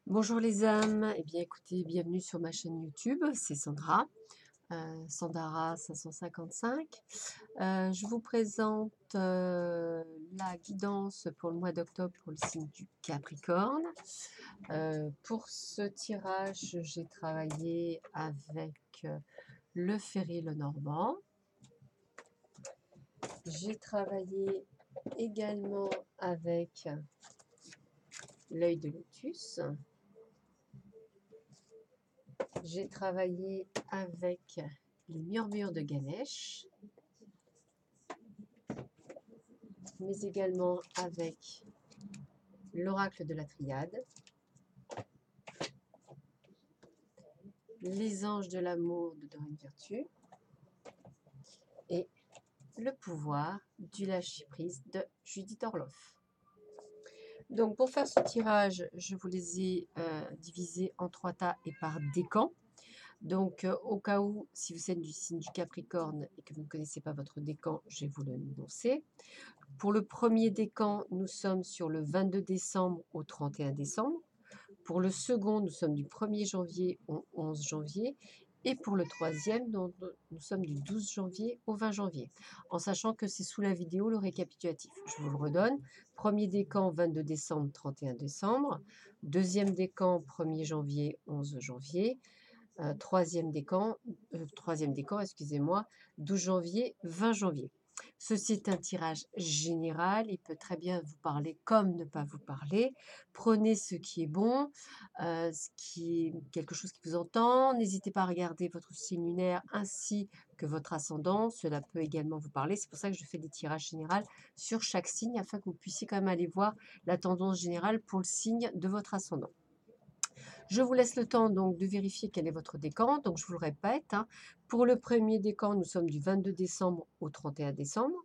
Bonjour les âmes, eh bien écoutez, bienvenue sur ma chaîne YouTube, c'est Sandra, Sandara 555. Je vous présente la guidance pour le mois d'octobre pour le signe du Capricorne. Pour ce tirage, j'ai travaillé avec le Ferry le Normand. J'ai travaillé également avec l'œil de lotus. J'ai travaillé avec les murmures de Ganesh, mais également avec l'oracle de la Triade, les anges de l'amour de Dorine Virtue et le pouvoir du lâcher-prise de Judith Orloff. Donc pour faire ce tirage, je vous les ai divisés en 3 tas et par décan. Donc, au cas où, si vous êtes du signe du Capricorne et que vous ne connaissez pas votre décan, je vais vous l'énoncer. Pour le premier décan, nous sommes sur le 22 décembre au 31 décembre. Pour le second, nous sommes du 1er janvier au 11 janvier. Et pour le troisième, nous sommes du 12 janvier au 20 janvier. En sachant que c'est sous la vidéo le récapitulatif. Je vous le redonne. Premier décan, 22 décembre, 31 décembre. Deuxième décan, 1er janvier, 11 janvier. Troisième décan, excusez-moi, 12 janvier, 20 janvier. Ceci est un tirage général, il peut très bien vous parler comme ne pas vous parler. Prenez ce qui est bon, ce qui est quelque chose qui vous entend. N'hésitez pas à regarder votre signe lunaire ainsi que votre ascendant, cela peut également vous parler. C'est pour ça que je fais des tirages généraux sur chaque signe afin que vous puissiez quand même aller voir la tendance générale pour le signe de votre ascendant. Je vous laisse le temps donc de vérifier quel est votre décan. Donc je vous le répète, hein, pour le premier décan, nous sommes du 22 décembre au 31 décembre.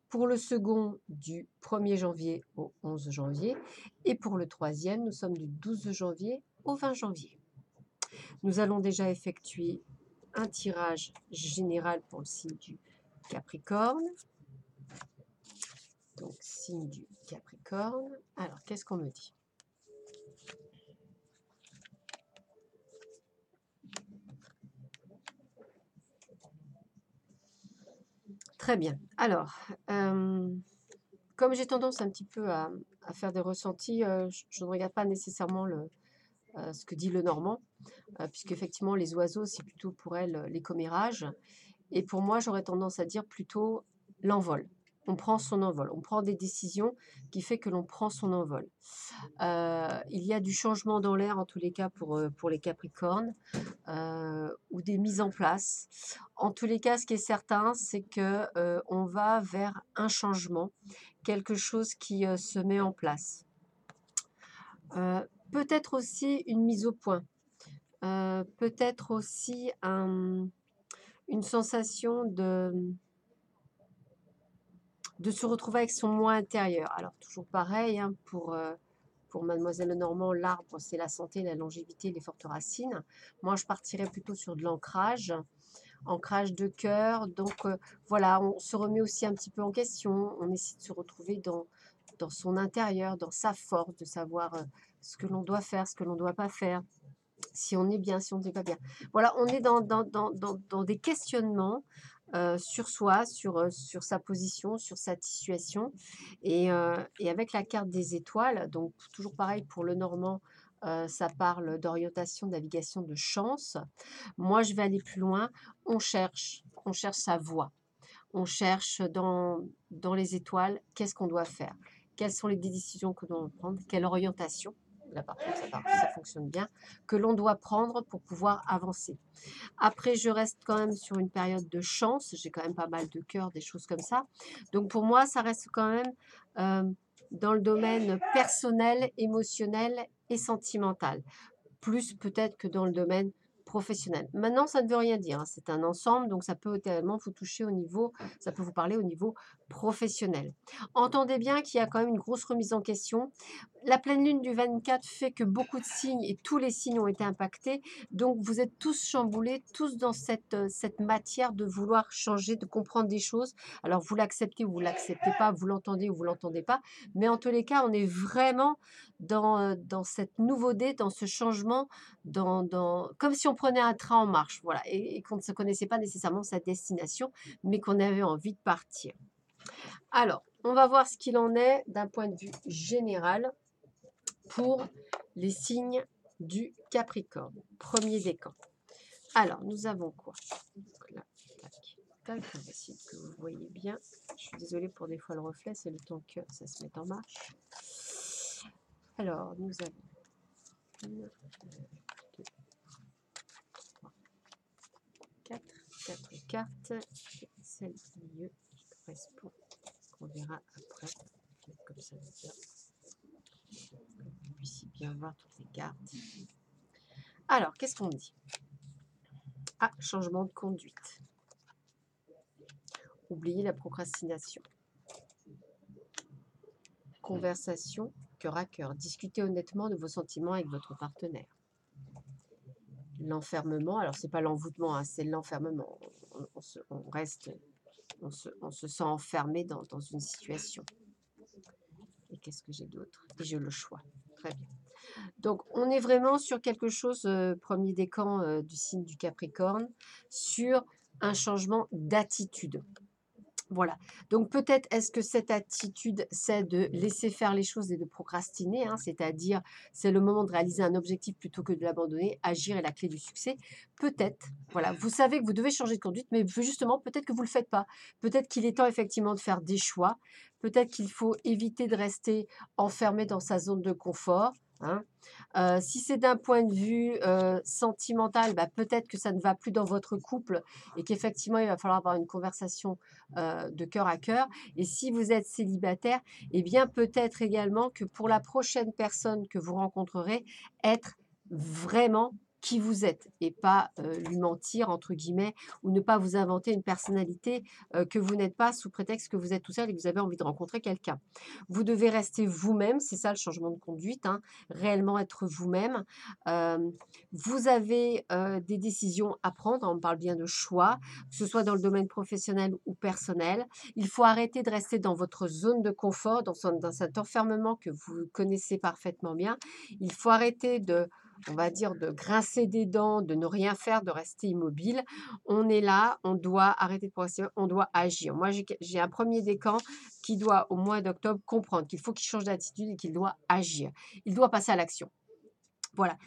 Pour le second, du 1er janvier au 11 janvier. Et pour le troisième, nous sommes du 12 janvier au 20 janvier. Nous allons déjà effectuer un tirage général pour le signe du Capricorne. Donc, signe du Capricorne. Alors, qu'est-ce qu'on me dit ? Très bien. Alors, comme j'ai tendance un petit peu à faire des ressentis, je ne regarde pas nécessairement ce que dit le Normand, puisque effectivement les oiseaux, c'est plutôt pour elles les commérages. Et pour moi, j'aurais tendance à dire plutôt l'envol. On prend son envol, on prend des décisions qui fait que l'on prend son envol. Il y a du changement dans l'air en tous les cas pour les Capricornes, ou des mises en place. En tous les cas, ce qui est certain, c'est que on va vers un changement, quelque chose qui se met en place. Peut-être aussi une mise au point, peut-être aussi une sensation de se retrouver avec son moi intérieur. Alors toujours pareil, hein, pour Mademoiselle Lenormand, l'arbre, c'est la santé, la longévité, les fortes racines. Moi, je partirais plutôt sur de l'ancrage, ancrage de cœur. Donc voilà, on se remet aussi un petit peu en question. On essaie de se retrouver dans son intérieur, dans sa force, de savoir ce que l'on doit faire, ce que l'on ne doit pas faire, si on est bien, si on n'est pas bien. Voilà, on est dans des questionnements sur soi, sur sa position, sur sa situation. Et avec la carte des étoiles, donc toujours pareil pour le Normand, ça parle d'orientation, de navigation, de chance. Moi, je vais aller plus loin. On cherche sa voie. On cherche dans les étoiles, qu'est-ce qu'on doit faire? Quelles sont les décisions que l'on doit prendre? Quelle orientation? Là, par contre, ça fonctionne bien, que l'on doit prendre pour pouvoir avancer. Après, je reste quand même sur une période de chance. J'ai quand même pas mal de cœur, des choses comme ça. Donc, pour moi, ça reste quand même dans le domaine personnel, émotionnel et sentimental. Plus peut-être que dans le domaine professionnel. Maintenant, ça ne veut rien dire, hein. C'est un ensemble, donc ça peut également vous toucher au niveau, ça peut vous parler au niveau professionnel. Entendez bien qu'il y a quand même une grosse remise en question. La pleine lune du 24 fait que beaucoup de signes et tous les signes ont été impactés. Donc, vous êtes tous chamboulés, tous dans cette matière de vouloir changer, de comprendre des choses. Alors, vous l'acceptez ou vous ne l'acceptez pas, vous l'entendez ou vous ne l'entendez pas. Mais en tous les cas, on est vraiment dans cette nouveauté, dans ce changement, comme si on prenait un train en marche, voilà, et qu'on ne se connaissait pas nécessairement sa destination, mais qu'on avait envie de partir. Alors, on va voir ce qu'il en est d'un point de vue général pour les signes du Capricorne, premier décan. Alors, nous avons quoi? Donc là, tac, tac, on va essayer que vous voyez bien. Je suis désolée pour des fois le reflet, c'est le temps que ça se mette en marche. Alors, nous avons 1, 2, 3, 4 cartes. Et celle du milieu qui correspond, qu'on verra après. Comme ça, que vous puissiez bien voir toutes les cartes. Alors, qu'est-ce qu'on dit? Ah, changement de conduite. Oubliez la procrastination. Conversation cœur à cœur. Discutez honnêtement de vos sentiments avec votre partenaire. L'enfermement, alors c'est pas l'envoûtement, hein, c'est l'enfermement. On se sent enfermé dans une situation. Et qu'est-ce que j'ai d'autre? Et j'ai le choix. Très bien. Donc, on est vraiment sur quelque chose, premier décan du signe du Capricorne, sur un changement d'attitude. Voilà. Donc, peut-être est-ce que cette attitude, c'est de laisser faire les choses et de procrastiner, hein, c'est-à-dire, c'est le moment de réaliser un objectif plutôt que de l'abandonner. Agir est la clé du succès. Peut-être, voilà, vous savez que vous devez changer de conduite, mais justement, peut-être que vous ne le faites pas. Peut-être qu'il est temps effectivement de faire des choix. Peut-être qu'il faut éviter de rester enfermé dans sa zone de confort. Hein. Si c'est d'un point de vue sentimental, bah, peut-être que ça ne va plus dans votre couple et qu'effectivement, il va falloir avoir une conversation de cœur à cœur. Et si vous êtes célibataire, eh bien peut-être également que pour la prochaine personne que vous rencontrerez, être vraiment qui vous êtes et pas lui mentir, entre guillemets, ou ne pas vous inventer une personnalité que vous n'êtes pas sous prétexte que vous êtes tout seul et que vous avez envie de rencontrer quelqu'un. Vous devez rester vous-même, c'est ça le changement de conduite, hein, réellement être vous-même. Vous avez des décisions à prendre, on parle bien de choix, que ce soit dans le domaine professionnel ou personnel. Il faut arrêter de rester dans votre zone de confort, dans cet enfermement que vous connaissez parfaitement bien. Il faut arrêter on va dire, de grincer des dents, de ne rien faire, de rester immobile. On est là, on doit arrêter de procrastiner, on doit agir. Moi, j'ai un premier décan qui doit, au mois d'octobre, comprendre qu'il faut qu'il change d'attitude et qu'il doit agir. Il doit passer à l'action. Voilà.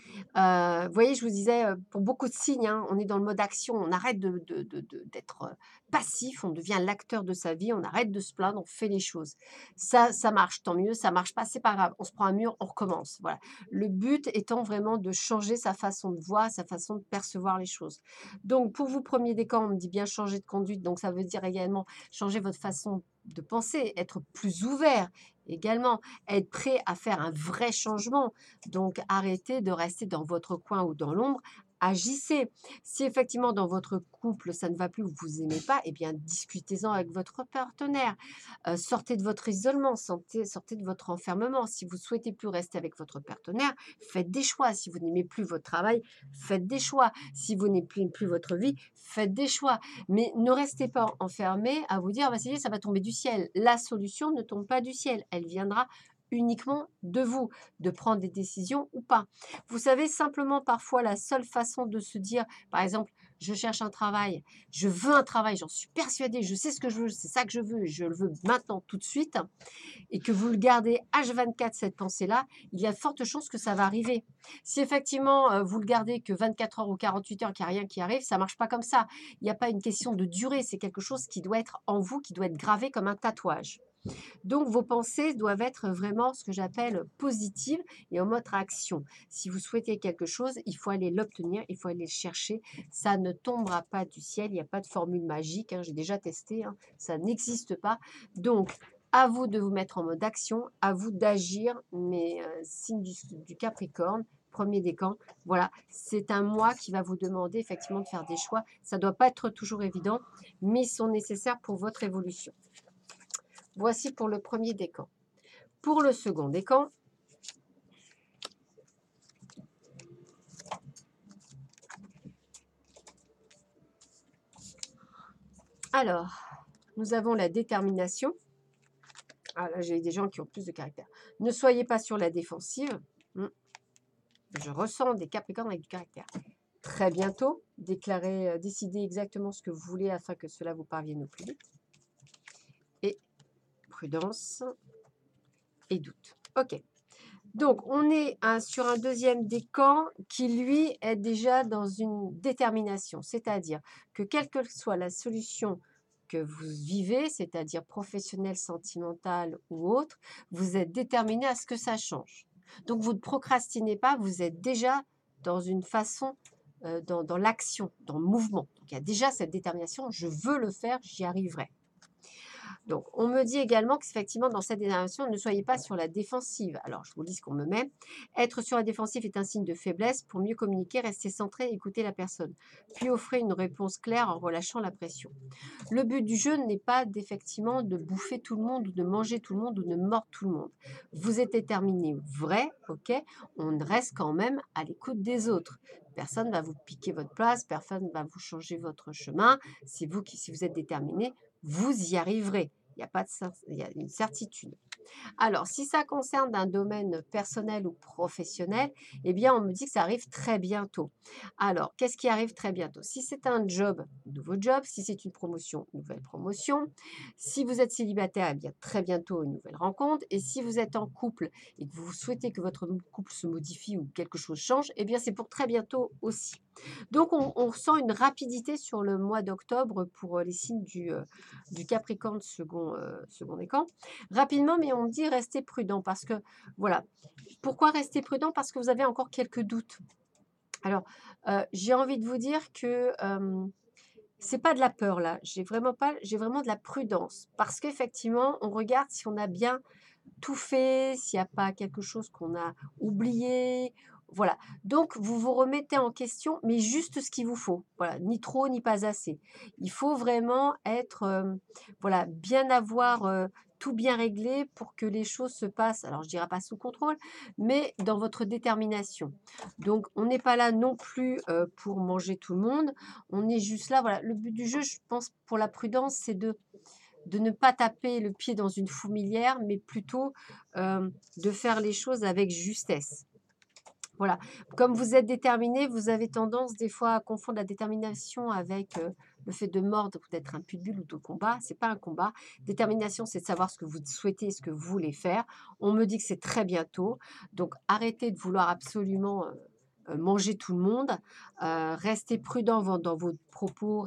Vous voyez, je vous disais, pour beaucoup de signes, hein, on est dans le mode action. On arrête d'être passif, on devient l'acteur de sa vie, on arrête de se plaindre, on fait les choses. Ça marche, tant mieux. Ça marche pas, c'est pas grave. On se prend un mur, on recommence. Voilà. Le but étant vraiment de changer sa façon de voir, sa façon de percevoir les choses. Donc, pour vous, premier décan, on me dit bien changer de conduite. Donc, ça veut dire également changer votre façon de penser, être plus ouvert également, être prêt à faire un vrai changement. Donc, arrêtez de rester dans votre coin ou dans l'ombre. Agissez. Si effectivement dans votre couple ça ne va plus ou vous aimez pas, eh bien discutez-en avec votre partenaire. Sortez de votre isolement, sortez de votre enfermement. Si vous souhaitez plus rester avec votre partenaire, faites des choix. Si vous n'aimez plus votre travail, faites des choix. Si vous n'aimez plus votre vie, faites des choix. Mais ne restez pas enfermé à vous dire, bah, ça va tomber du ciel. La solution ne tombe pas du ciel. Elle viendra uniquement de vous, de prendre des décisions ou pas. Vous savez, simplement parfois la seule façon de se dire, par exemple, je cherche un travail, je veux un travail, j'en suis persuadée, je sais ce que je veux, c'est ça que je veux, je le veux maintenant tout de suite, et que vous le gardez H24 cette pensée-là, il y a de fortes chances que ça va arriver. Si effectivement vous le gardez que 24 heures ou 48 heures, qu'il n'y a rien qui arrive, ça ne marche pas comme ça. Il n'y a pas une question de durée, c'est quelque chose qui doit être en vous, qui doit être gravé comme un tatouage. Donc, vos pensées doivent être vraiment ce que j'appelle positives et en mode action. Si vous souhaitez quelque chose, il faut aller l'obtenir, il faut aller le chercher. Ça ne tombera pas du ciel, il n'y a pas de formule magique, hein, j'ai déjà testé, hein, ça n'existe pas. Donc, à vous de vous mettre en mode action, à vous d'agir, mais signe du Capricorne, premier décan, voilà, c'est un mois qui va vous demander effectivement de faire des choix. Ça ne doit pas être toujours évident, mais ils sont nécessaires pour votre évolution. Voici pour le premier décan. Pour le second décan, alors, nous avons la détermination. Ah là, j'ai des gens qui ont plus de caractère. Ne soyez pas sur la défensive. Je ressens des Capricornes avec du caractère. Très bientôt, décidez exactement ce que vous voulez afin que cela vous parvienne au plus vite. Et prudence et doute. Ok. Donc, on est sur un deuxième décan qui, lui, est déjà dans une détermination. C'est-à-dire que quelle que soit la solution que vous vivez, c'est-à-dire professionnelle, sentimentale ou autre, vous êtes déterminé à ce que ça change. Donc, vous ne procrastinez pas, vous êtes déjà dans une façon, dans l'action, dans le mouvement. Donc, il y a déjà cette détermination, je veux le faire, j'y arriverai. Donc, on me dit également qu'effectivement, dans cette détermination, ne soyez pas sur la défensive. Alors, je vous lis ce qu'on me met. Être sur la défensive est un signe de faiblesse. Pour mieux communiquer, restez centré et écoutez la personne. Puis offrez une réponse claire en relâchant la pression. Le but du jeu n'est pas d'effectivement de bouffer tout le monde ou de manger tout le monde ou de mordre tout le monde. Vous êtes déterminé, vrai, ok. On reste quand même à l'écoute des autres. Personne ne va vous piquer votre place, personne ne va vous changer votre chemin. C'est vous qui, si vous êtes déterminé, vous y arriverez. Il y a une certitude. Alors, si ça concerne un domaine personnel ou professionnel, eh bien, on me dit que ça arrive très bientôt. Alors, qu'est-ce qui arrive très bientôt? Si c'est un job, nouveau job. Si c'est une promotion, nouvelle promotion. Si vous êtes célibataire, eh bien, très bientôt, une nouvelle rencontre. Et si vous êtes en couple et que vous souhaitez que votre couple se modifie ou quelque chose change, eh bien, c'est pour très bientôt aussi. Donc, on sent une rapidité sur le mois d'octobre pour les signes du Capricorne second décan. Rapidement, mais on me dit restez prudent parce que, voilà. Pourquoi rester prudent? Parce que vous avez encore quelques doutes. Alors, j'ai envie de vous dire que c'est pas de la peur là. J'ai vraiment de la prudence parce qu'effectivement, on regarde si on a bien tout fait, s'il n'y a pas quelque chose qu'on a oublié. Voilà. Donc, vous vous remettez en question, mais juste ce qu'il vous faut. Voilà. Ni trop, ni pas assez. Il faut vraiment être, voilà, bien avoir tout bien réglé pour que les choses se passent. Alors, je dirais pas sous contrôle, mais dans votre détermination. Donc, on n'est pas là non plus pour manger tout le monde. On est juste là. Voilà. Le but du jeu, je pense, pour la prudence, c'est de ne pas taper le pied dans une fourmilière, mais plutôt de faire les choses avec justesse. Voilà. Comme vous êtes déterminé, vous avez tendance des fois à confondre la détermination avec le fait de mordre ou d'être un pitbull ou de combat. C'est pas un combat. Détermination, c'est de savoir ce que vous souhaitez, ce que vous voulez faire. On me dit que c'est très bientôt. Donc, arrêtez de vouloir absolument manger tout le monde. Restez prudent dans vos propos.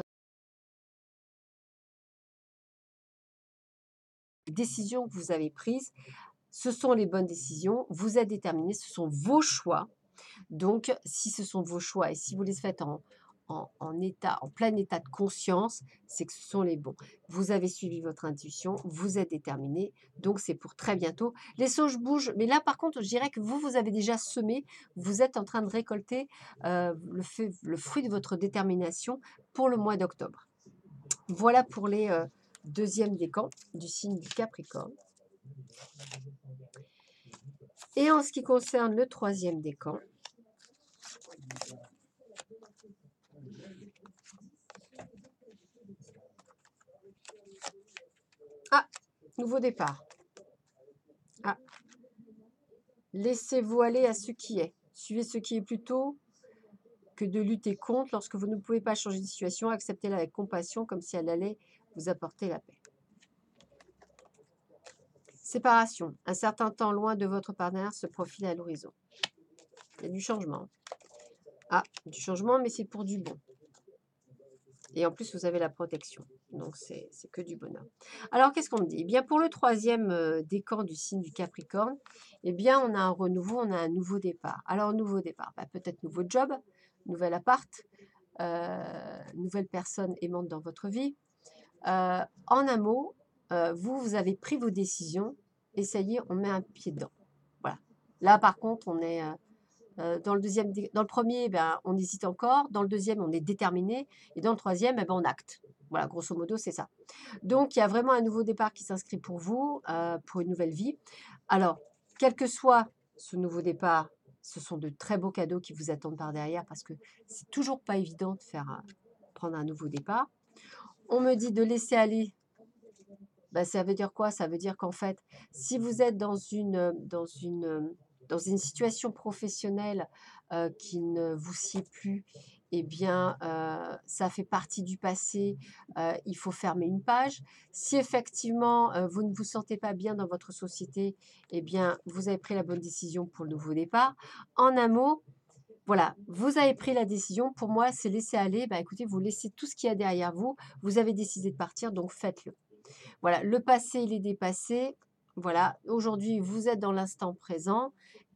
Les décisions que vous avez prises, ce sont les bonnes décisions, vous êtes déterminé, ce sont vos choix. Donc, si ce sont vos choix et si vous les faites en plein état de conscience, c'est que ce sont les bons. Vous avez suivi votre intuition, vous êtes déterminé, donc c'est pour très bientôt. Les sauges bougent, mais là par contre, je dirais que vous avez déjà semé, vous êtes en train de récolter le fruit de votre détermination pour le mois d'octobre. Voilà pour les deuxièmes décans du signe du Capricorne. Et en ce qui concerne le troisième décan, nouveau départ. Laissez-vous aller à ce qui est. Suivez ce qui est plutôt que de lutter contre. Lorsque vous ne pouvez pas changer de situation, acceptez-la avec compassion comme si elle allait vous apporter la paix. Séparation. Un certain temps loin de votre partenaire se profile à l'horizon. Il y a du changement. Du changement, mais c'est pour du bon. Et en plus, vous avez la protection. Donc, c'est que du bonheur. Alors, qu'est-ce qu'on me dit? Eh bien, pour le troisième décan du signe du Capricorne, eh bien, on a un renouveau, on a un nouveau départ. Alors, nouveau départ, peut-être nouveau job, nouvel appart, nouvelle personne aimante dans votre vie. En un mot, vous avez pris vos décisions et ça y est, on met un pied dedans. Voilà. Là, par contre, on est... dans le premier, on hésite encore. Dans le deuxième, on est déterminé. Et dans le troisième, on acte. Voilà, grosso modo, c'est ça. Donc, il y a vraiment un nouveau départ qui s'inscrit pour vous, pour une nouvelle vie. Alors, quel que soit ce nouveau départ, ce sont de très beaux cadeaux qui vous attendent par derrière parce que c'est toujours pas évident de prendre un nouveau départ. On me dit de laisser aller. Bah, ça veut dire quoi? Ça veut dire qu'en fait, si vous êtes dans une situation professionnelle, qui ne vous sied plus, eh bien, ça fait partie du passé, il faut fermer une page. Si effectivement, vous ne vous sentez pas bien dans votre société, eh bien, vous avez pris la bonne décision pour le nouveau départ. En un mot, voilà, vous avez pris la décision. Pour moi, c'est laisser aller. Bah, écoutez, vous laissez tout ce qu'il y a derrière vous. Vous avez décidé de partir, donc faites-le. Voilà, le passé, il est dépassé. Voilà, aujourd'hui, vous êtes dans l'instant présent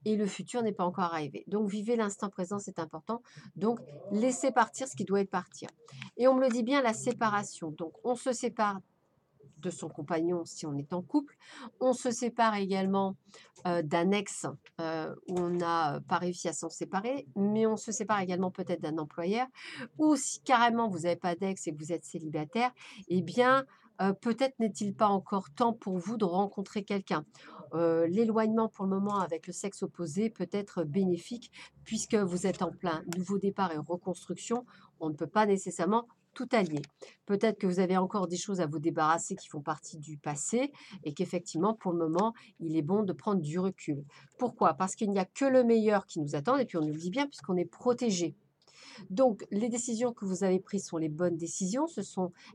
et le futur n'est pas encore arrivé. Donc, vivez l'instant présent, c'est important. Donc, laissez partir ce qui doit être partir. Et on me le dit bien, la séparation. Donc, on se sépare de son compagnon si on est en couple. On se sépare également d'un ex où on n'a pas réussi à s'en séparer, mais on se sépare également peut-être d'un employeur. Ou si carrément vous n'avez pas d'ex et que vous êtes célibataire, eh bien, peut-être n'est-il pas encore temps pour vous de rencontrer quelqu'un. L'éloignement pour le moment avec le sexe opposé peut être bénéfique puisque vous êtes en plein nouveau départ et reconstruction. On ne peut pas nécessairement tout allier. Peut-être que vous avez encore des choses à vous débarrasser qui font partie du passé et qu'effectivement, pour le moment, il est bon de prendre du recul. Pourquoi? Parce qu'il n'y a que le meilleur qui nous attend et puis on nous le dit bien puisqu'on est protégé. Donc, les décisions que vous avez prises sont les bonnes décisions.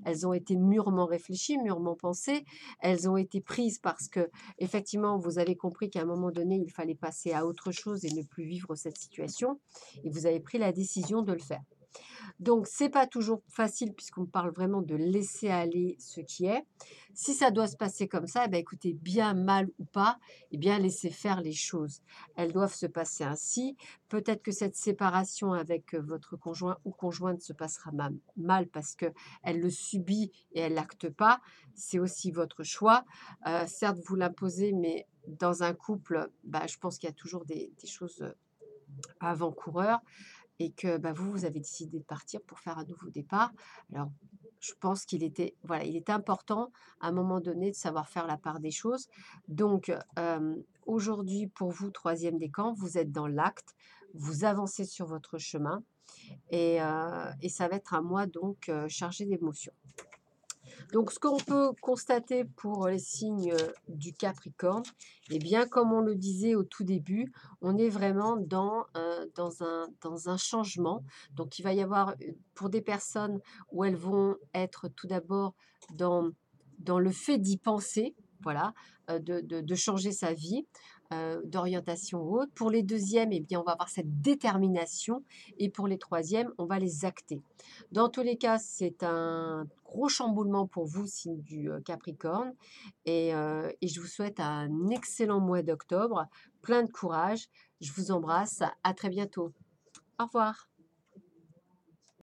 Elles ont été mûrement réfléchies, mûrement pensées. Elles ont été prises parce que, effectivement, vous avez compris qu'à un moment donné, il fallait passer à autre chose et ne plus vivre cette situation. Et vous avez pris la décision de le faire. Donc, c'est pas toujours facile puisqu'on parle vraiment de laisser aller ce qui est. Si ça doit se passer comme ça, eh ben, écoutez, bien, mal ou pas, eh bien, laissez faire les choses. Elles doivent se passer ainsi. Peut-être que cette séparation avec votre conjoint ou conjointe se passera mal parce que elle le subit et elle l'acte pas. C'est aussi votre choix. Certes, vous l'imposez, mais dans un couple, bah, je pense qu'il y a toujours des choses avant-coureurs et que bah, vous avez décidé de partir pour faire un nouveau départ. Alors, je pense qu'il était, voilà, il est important à un moment donné de savoir faire la part des choses. Donc, aujourd'hui, pour vous, troisième décan, vous êtes dans l'acte, vous avancez sur votre chemin et ça va être un mois donc chargé d'émotions. Donc, ce qu'on peut constater pour les signes du Capricorne, eh bien, comme on le disait au tout début, on est vraiment dans un changement. Donc, il va y avoir, pour des personnes où elles vont être tout d'abord dans le fait d'y penser, voilà, de changer sa vie, d'orientation ou autre. Pour les deuxièmes, eh bien, on va avoir cette détermination. Et pour les troisièmes, on va les acter. Dans tous les cas, c'est un gros chamboulement pour vous, signe du Capricorne. Et je vous souhaite un excellent mois d'octobre, plein de courage. Je vous embrasse. À très bientôt. Au revoir.